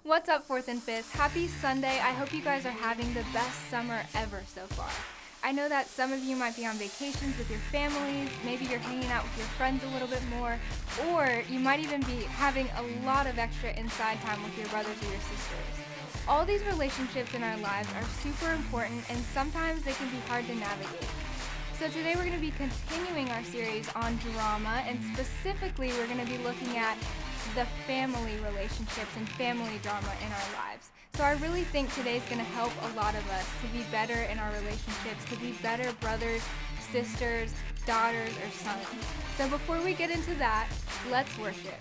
What's up, 4th and 5th? Happy Sunday. I hope you guys are having the best summer ever so far. I know that some of you might be on vacations with your families, maybe you're hanging out with your friends a little bit more, or you might even be having a lot of extra inside time with your brothers or your sisters. All these relationships in our lives are super important, and sometimes they can be hard to navigate. So today we're going to be continuing our series on drama, and specifically we're going to be looking at the family relationships and family drama in our lives. So I really think today's going to help a lot of us to be better in our relationships, to be better brothers, sisters, daughters, or sons. So before we get into that, let's worship.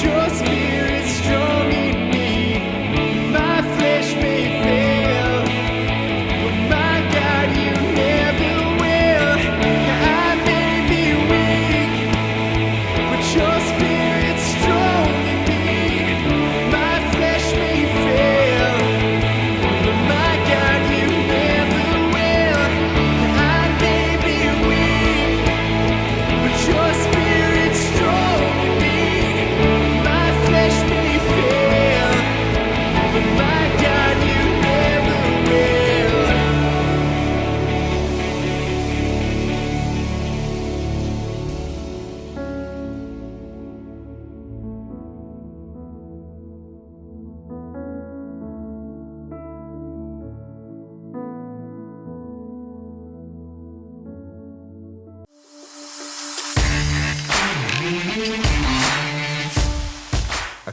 Your spirit strong in me.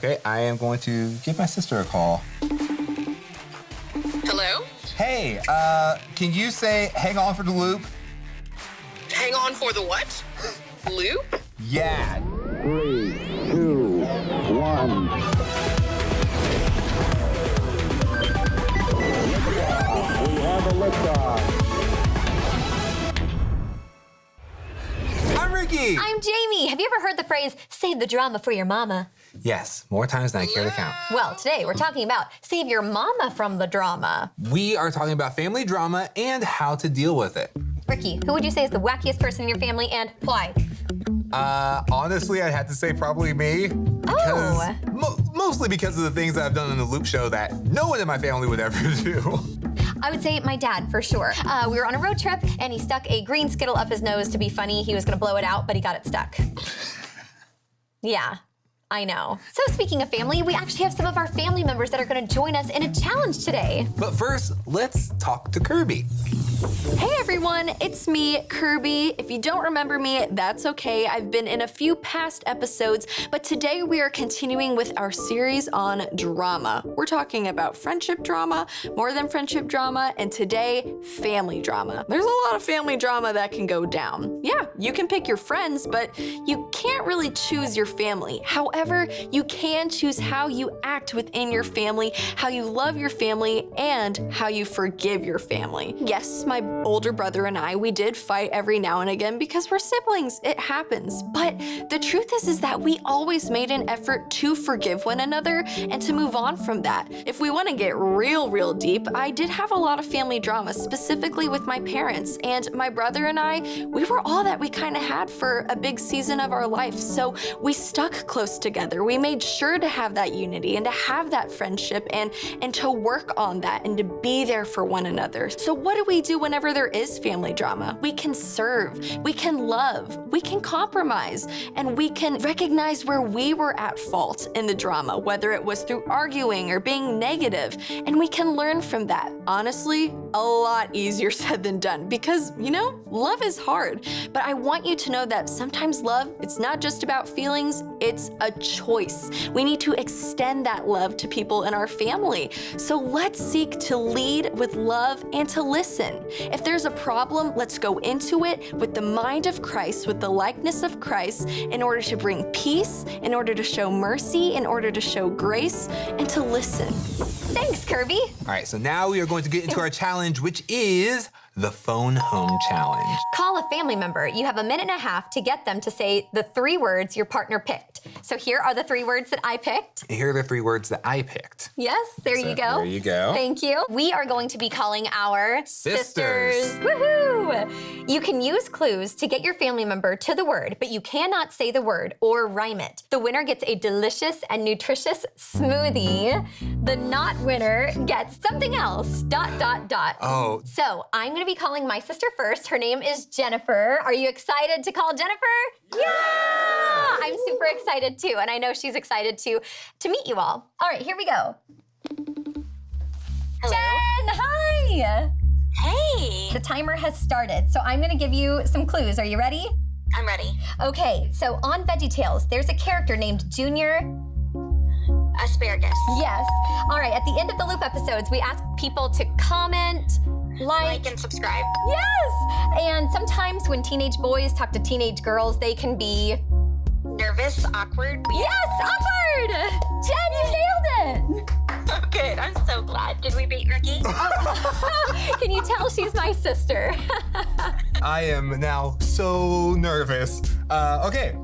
Okay, I am going to give my sister a call. Hello? Hey, can you say hang on for the loop? Hang on for the what? Loop? Yeah. 3, 2, 1. We have a liftoff. I'm Ricky. I'm Jamie. Have you ever heard the phrase, save the drama for your mama? Yes, more times than I care to count. Well, today we're talking about save your mama from the drama. We are talking about family drama and how to deal with it. Ricky, who would you say is the wackiest person in your family and why? Honestly, I'd have to say probably me. Because, mostly because of the things that I've done in the Loop show that no one in my family would ever do. I would say my dad, for sure. We were on a road trip, and he stuck a green Skittle up his nose to be funny. He was gonna blow it out, but he got it stuck. Yeah, I know. So speaking of family, we actually have some of our family members that are gonna join us in a challenge today. But first, let's talk to Kirby. Hey everyone, it's me, Kirby. If you don't remember me, that's okay. I've been in a few past episodes, but today we are continuing with our series on drama. We're talking about friendship drama, more than friendship drama, and today, family drama. There's a lot of family drama that can go down. Yeah, you can pick your friends, but you can't really choose your family. However, you can choose how you act within your family, how you love your family, and how you forgive your family. Yes, my older brother and I, we did fight every now and again because we're siblings. It happens. But the truth is that we always made an effort to forgive one another and to move on from that. If we want to get real deep, I did have a lot of family drama, specifically with my parents. And my brother and I, we were all that we kind of had for a big season of our life. So we stuck close together. We made sure to have that unity and to have that friendship and to work on that and to be there for one another. So what do we do whenever there is family drama? We can serve, we can love, we can compromise, and we can recognize where we were at fault in the drama, whether it was through arguing or being negative, and we can learn from that. Honestly, a lot easier said than done because, you know, love is hard. But I want you to know that sometimes love, it's not just about feelings, it's a choice. We need to extend that love to people in our family. So let's seek to lead with love and to listen. If there's a problem, let's go into it with the mind of Christ, with the likeness of Christ, in order to bring peace, in order to show mercy, in order to show grace, and to listen. Thanks, Kirby. All right, so now we are going to get into our challenge, which is the phone home challenge. Call a family member. You have a minute and a half to get them to say the 3 words your partner picked. So here are the 3 words that I picked. Here are the 3 words that I picked. Yes, there you go. There you go. Thank you. We are going to be calling our Sisters. Woohoo! You can use clues to get your family member to the word, but you cannot say the word or rhyme it. The winner gets a delicious and nutritious smoothie. The not winner gets something else, ... Oh. So I'm gonna be calling my sister first. Her name is Jennifer. Are you excited to call Jennifer? Yeah! I'm super excited too, and I know she's excited to meet you all. All right, here we go. Hello. Jen, hi! Hey. The timer has started, so I'm gonna give you some clues. Are you ready? I'm ready. Okay, so on VeggieTales, there's a character named Junior. Asparagus. Yes. All right, at the end of the Loop episodes, we ask people to comment, Like and subscribe. Yes! And sometimes when teenage boys talk to teenage girls, they can be... Nervous, awkward. Yes, awkward! Jen, you nailed it! Oh, good. I'm so glad. Did we beat Ricky? Can you tell she's my sister? I am now so nervous. Okay,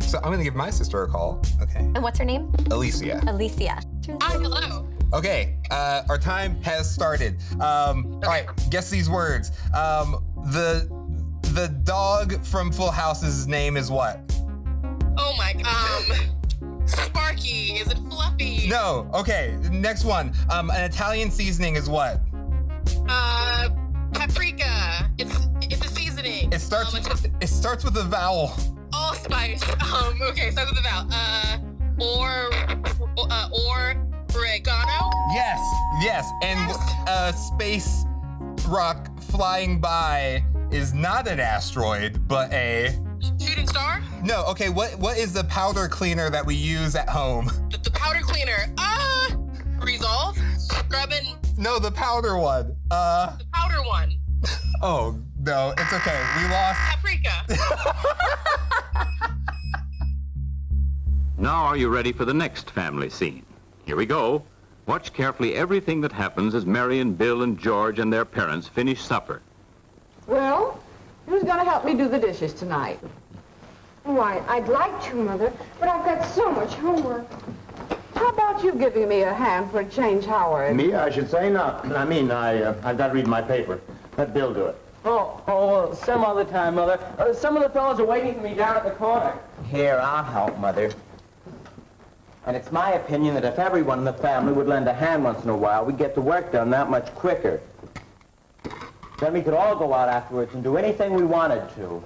so I'm gonna give my sister a call. Okay. And what's her name? Alicia. Alicia. Hi, hello. Okay, our time has started. All right, guess these words. The dog from Full House's name is what? Oh my god. Sparky. Is it Fluffy? No, okay, next one. An Italian seasoning is what? Paprika. It's a seasoning. It starts with a vowel. Allspice. Okay, starts with a vowel. Oregano. Yes, and space rock flying by is not an asteroid, but a Shooting star. No, okay, what is the powder cleaner that we use at home? The powder cleaner. Resolve. Scrubbing No, the powder one. the powder one. Oh, no, it's okay. We lost. Paprika. Now are you ready for the next family scene? Here we go. Watch carefully everything that happens as Mary and Bill and George and their parents finish supper. Well, who's going to help me do the dishes tonight? Why, I'd like to, Mother, but I've got so much homework. How about you giving me a hand for a change, Howard? Me? I should say not. I've got to read my paper. Let Bill do it. Some other time, Mother. Some of the fellows are waiting for me down at the corner. Here, I'll help, Mother. And it's my opinion that if everyone in the family would lend a hand once in a while, we'd get the work done that much quicker. Then we could all go out afterwards and do anything we wanted to.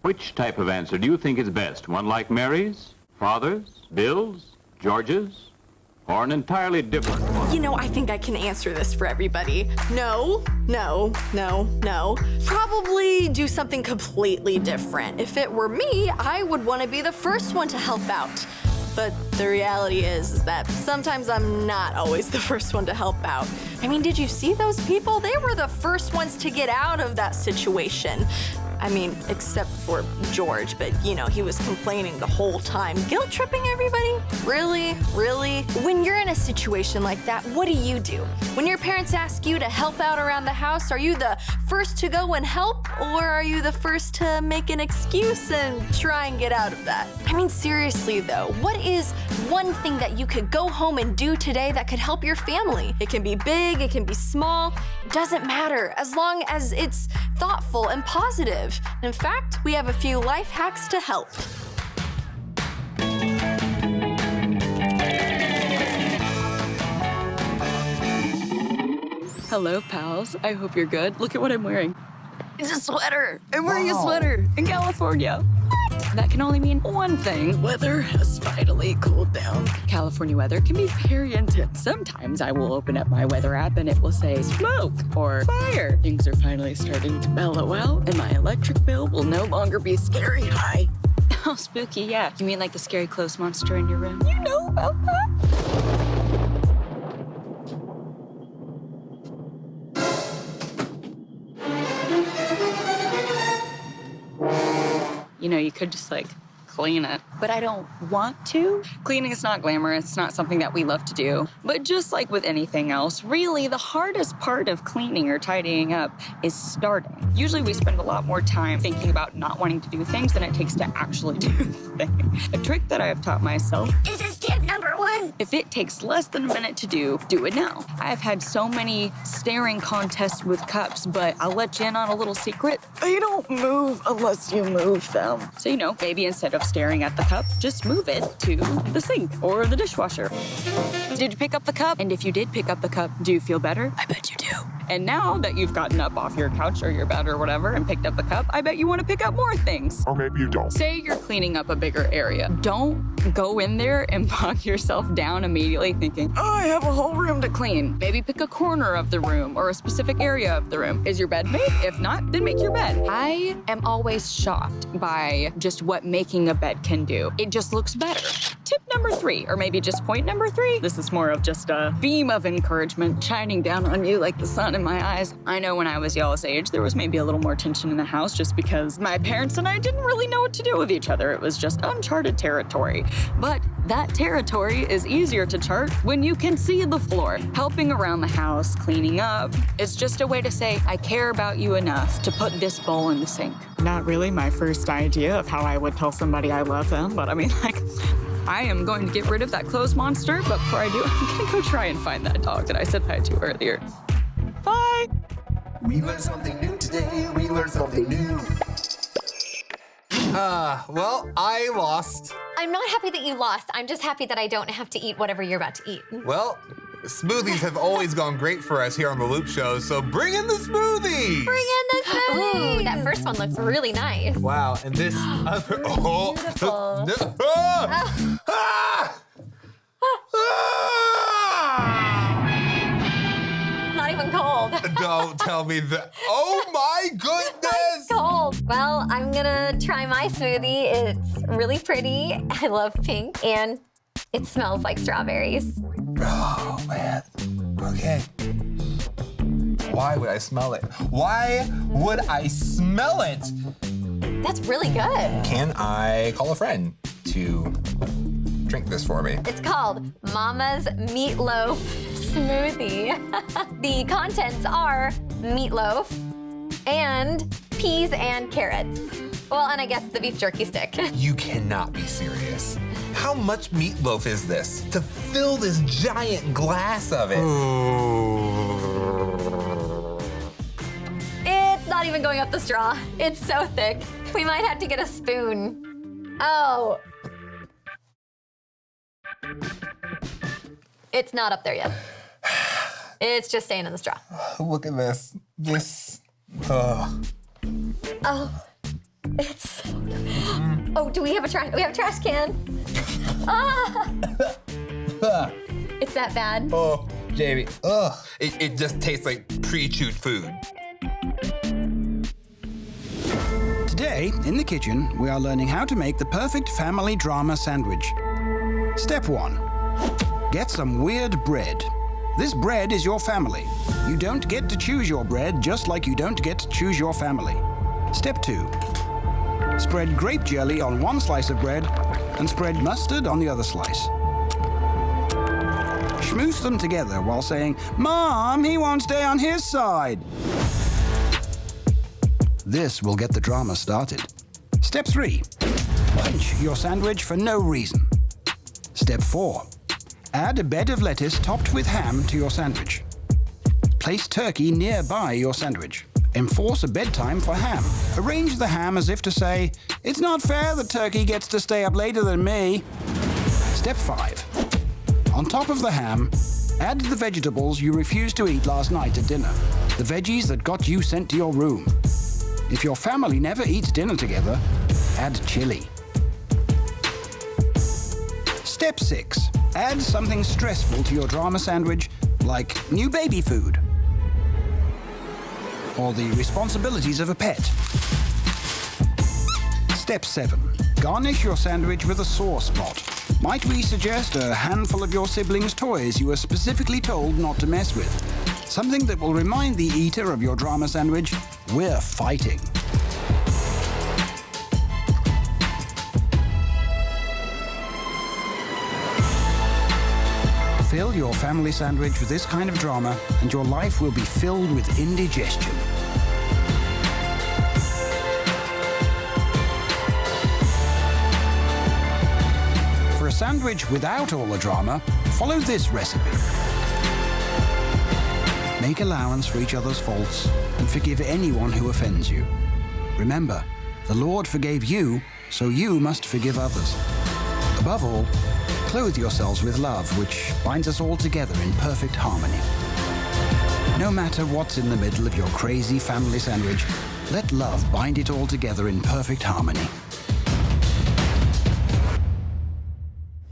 Which type of answer do you think is best? One like Mary's, Father's, Bill's, George's, or an entirely different one? You know, I think I can answer this for everybody. No. Probably do something completely different. If it were me, I would want to be the first one to help out. But the reality is that sometimes I'm not always the first one to help out. I mean, did you see those people? They were the first ones to get out of that situation. I mean, except for George, but you know, he was complaining the whole time. Guilt tripping everybody? Really? When you're in a situation like that, what do? When your parents ask you to help out around the house, are you the first to go and help? Or are you the first to make an excuse and try and get out of that? I mean, seriously though, what is one thing that you could go home and do today that could help your family? It can be big, it can be small, it doesn't matter, as long as it's thoughtful and positive. In fact, we have a few life hacks to help. Hello, pals. I hope you're good. Look at what I'm wearing. It's a sweater. I'm wearing a sweater in California. What? That can only mean one thing. Weather has finally cooled down. California weather can be very intense. Sometimes I will open up my weather app and it will say smoke or fire. Things are finally starting to mellow out and my electric bill will no longer be scary high. Oh, spooky, yeah. You mean like the scary clothes monster in your room? You know about that? You know, you could just like clean it, but I don't want to. Cleaning is not glamorous. It's not something that we love to do. But just like with anything else, really the hardest part of cleaning or tidying up is starting. Usually we spend a lot more time thinking about not wanting to do things than it takes to actually do the thing. A trick that I have taught myself. This is tip number 1. If it takes less than a minute to do it now. I've had so many staring contests with cups, but I'll let you in on a little secret. They don't move unless you move them. So, you know, maybe instead of staring at the cup, just move it to the sink or the dishwasher. Did you pick up the cup? And if you did pick up the cup, do you feel better? I bet you do. And now that you've gotten up off your couch or your bed or whatever and picked up the cup, I bet you want to pick up more things. Or maybe you don't. Say you're cleaning up a bigger area. Don't go in there and bog yourself down immediately thinking, oh, I have a whole room to clean. Maybe pick a corner of the room or a specific area of the room. Is your bed made? If not, then make your bed. I am always shocked by just what making a bed can do. It just looks better. Tip number 3, or maybe just point number 3. This is more of just a beam of encouragement shining down on you like the sun in my eyes. I know when I was y'all's age, there was maybe a little more tension in the house just because my parents and I didn't really know what to do with each other. It was just uncharted territory. But that territory is easier to chart when you can see the floor. Helping around the house, cleaning up, is just a way to say, I care about you enough to put this bowl in the sink. Not really my first idea of how I would tell somebody I love them, but I mean, like, I am going to get rid of that clothes monster, but before I do, I'm gonna go try and find that dog that I said hi to earlier. Bye! We learned something new today. We learned something new. Well, I lost. I'm not happy that you lost. I'm just happy that I don't have to eat whatever you're about to eat. Well, smoothies have always gone great for us here on the Loop Show, so bring in the smoothies! Bring in the smoothies! Ooh, that first one looks really nice. Wow, and this other... Oh! Beautiful. Not even cold. Don't tell me that. Oh my goodness! It's cold. Well, I'm gonna try my smoothie. It's really pretty. I love pink and It smells like strawberries. Oh, man. Okay. Why would I smell it? Why would I smell it? That's really good. Can I call a friend to drink this for me? It's called Mama's Meatloaf Smoothie. The contents are meatloaf and peas and carrots. Well, and I guess the beef jerky stick. You cannot be serious. How much meatloaf is this to fill this giant glass of it? It's not even going up the straw. It's so thick. We might have to get a spoon. Oh. It's not up there yet. It's just staying in the straw. Look at this. Oh. It's. Oh, do we have a trash? We have a trash can. Ah! It's that bad. Oh, Jamie. Ugh. It just tastes like pre-chewed food. Today, in the kitchen, we are learning how to make the perfect family drama sandwich. Step 1. Get some weird bread. This bread is your family. You don't get to choose your bread, just like you don't get to choose your family. Step 2. Spread grape jelly on one slice of bread and spread mustard on the other slice. Schmooze them together while saying, "Mom, he won't stay on his side." This will get the drama started. Step 3. Pinch your sandwich for no reason. Step 4. Add a bed of lettuce topped with ham to your sandwich. Place turkey nearby your sandwich. Enforce a bedtime for ham. Arrange the ham as if to say, "It's not fair that turkey gets to stay up later than me." Step 5. On top of the ham, add the vegetables you refused to eat last night at dinner. The veggies that got you sent to your room. If your family never eats dinner together, add chili. Step 6. Add something stressful to your drama sandwich, like new baby food, or the responsibilities of a pet. Step 7. Garnish your sandwich with a sore spot. Might we suggest a handful of your siblings' toys you were specifically told not to mess with? Something that will remind the eater of your drama sandwich, we're fighting. Fill your family sandwich with this kind of drama, and your life will be filled with indigestion. For a sandwich without all the drama, follow this recipe. Make allowance for each other's faults and forgive anyone who offends you. Remember, the Lord forgave you, so you must forgive others. Above all, clothe yourselves with love, which binds us all together in perfect harmony. No matter what's in the middle of your crazy family sandwich, let love bind it all together in perfect harmony.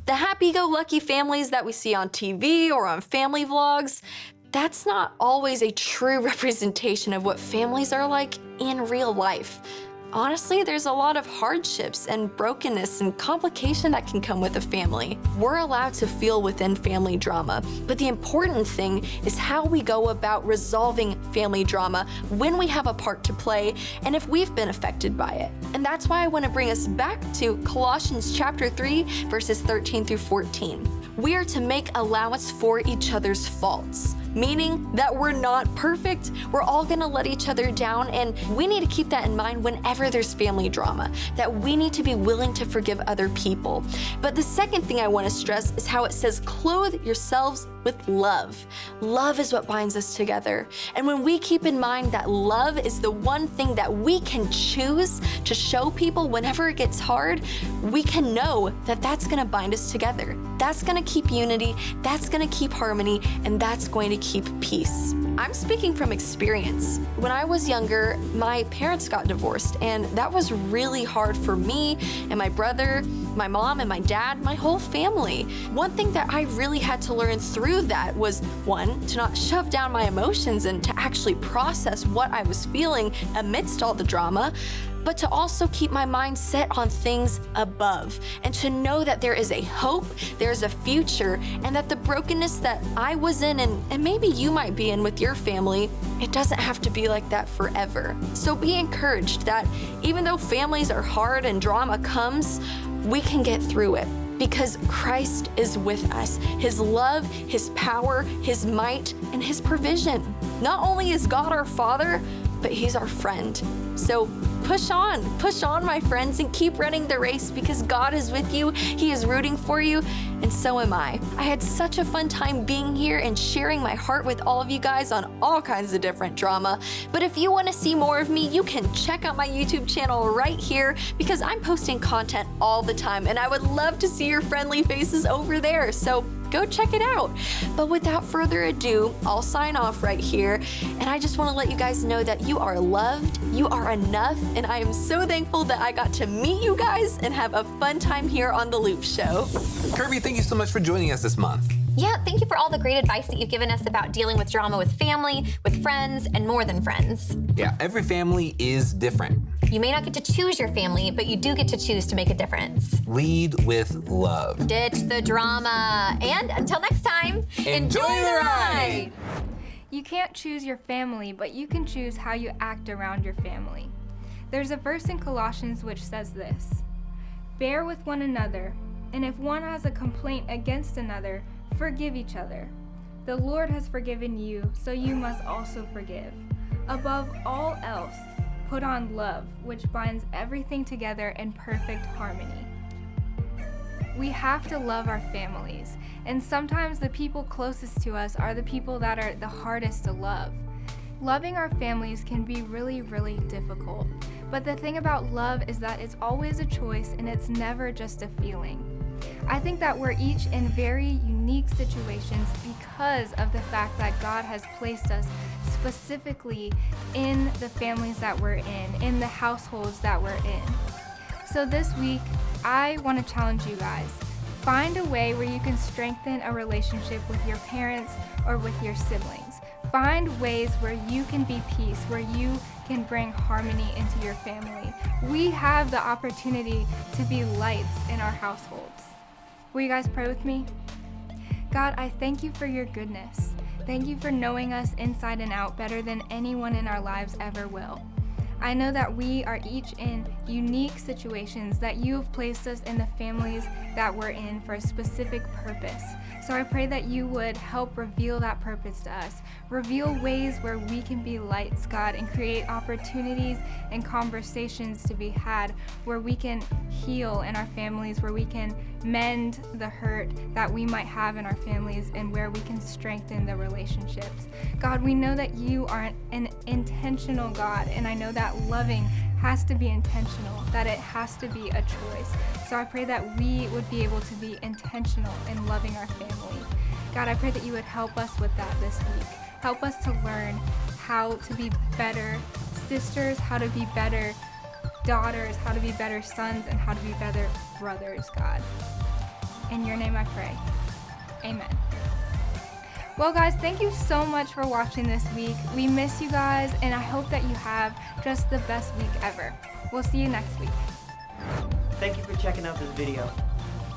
The happy-go-lucky families that we see on TV or on family vlogs, that's not always a true representation of what families are like in real life. Honestly, there's a lot of hardships and brokenness and complication that can come with a family. We're allowed to feel within family drama, but the important thing is how we go about resolving family drama when we have a part to play and if we've been affected by it. And that's why I want to bring us back to Colossians chapter 3, verses 13 through 14. We are to make allowance for each other's faults, meaning that we're not perfect. We're all gonna let each other down, and we need to keep that in mind whenever there's family drama, that we need to be willing to forgive other people. But the second thing I wanna stress is how it says, clothe yourselves with love. Love is what binds us together. And when we keep in mind that love is the one thing that we can choose to show people whenever it gets hard, we can know that that's gonna bind us together. That's gonna keep unity, that's gonna keep harmony, and that's going to keep peace. I'm speaking from experience. When I was younger, my parents got divorced, and that was really hard for me and my brother, my mom and my dad, my whole family. One thing that I really had to learn through that was, one, to not shove down my emotions and to actually process what I was feeling amidst all the drama. but to also keep my mind set on things above and to know that there is a hope, there's a future, and that the brokenness that I was in and maybe you might be in with your family, it doesn't have to be like that forever. So be encouraged that even though families are hard and drama comes, we can get through it because Christ is with us. His love, His power, His might, and His provision. Not only is God our Father, but He's our friend. So push on, my friends, and keep running the race because God is with you. He is rooting for you, and so am I. I had such a fun time being here and sharing my heart with all of you guys on all kinds of different drama. But if you want to see more of me, you can check out my YouTube channel right here because I'm posting content all the time, and I would love to see your friendly faces over there. So go check it out. But without further ado, I'll sign off right here. And I just want to let you guys know that you are loved, you are enough, and I am so thankful that I got to meet you guys and have a fun time here on The Loop Show. Kirby, thank you so much for joining us this month. Yeah, thank you for all the great advice that you've given us about dealing with drama with family, with friends, and more than friends. Yeah, every family is different. You may not get to choose your family, but you do get to choose to make a difference. Lead with love. Ditch the drama. And until next time, enjoy the ride! You can't choose your family, but you can choose how you act around your family. There's a verse in Colossians which says this: "Bear with one another, and if one has a complaint against another, forgive each other. The Lord has forgiven you, so you must also forgive. Above all else, put on love, which binds everything together in perfect harmony." We have to love our families, and sometimes the people closest to us are the people that are the hardest to love. Loving our families can be really, really difficult, but the thing about love is that it's always a choice and it's never just a feeling. I think that we're each in very unique situations because of the fact that God has placed us specifically in the families that we're in the households that we're in. So this week, I want to challenge you guys. Find a way where you can strengthen a relationship with your parents or with your siblings. Find ways where you can be peace, where you can bring harmony into your family. We have the opportunity to be lights in our households. Will you guys pray with me? God, I thank you for your goodness. Thank you for knowing us inside and out better than anyone in our lives ever will. I know that we are each in unique situations, that you have placed us in the families that we're in for a specific purpose. So I pray that you would help reveal that purpose to us. Reveal ways where we can be lights, God, and create opportunities and conversations to be had where we can heal in our families, where we can mend the hurt that we might have in our families, and where we can strengthen the relationships. God, we know that you are an intentional God, and I know that loving has to be intentional, that it has to be a choice. So I pray that we would be able to be intentional in loving our family. God, I pray that you would help us with that this week. Help us to learn how to be better sisters, how to be better daughters, how to be better sons, and how to be better brothers, God. In your name I pray. Amen. Well, guys, thank you so much for watching this week. We miss you guys, and I hope that you have just the best week ever. We'll see you next week. Thank you for checking out this video.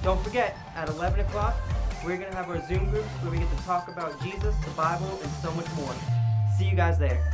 Don't forget, at 11 o'clock, we're going to have our Zoom groups where we get to talk about Jesus, the Bible, and so much more. See you guys there.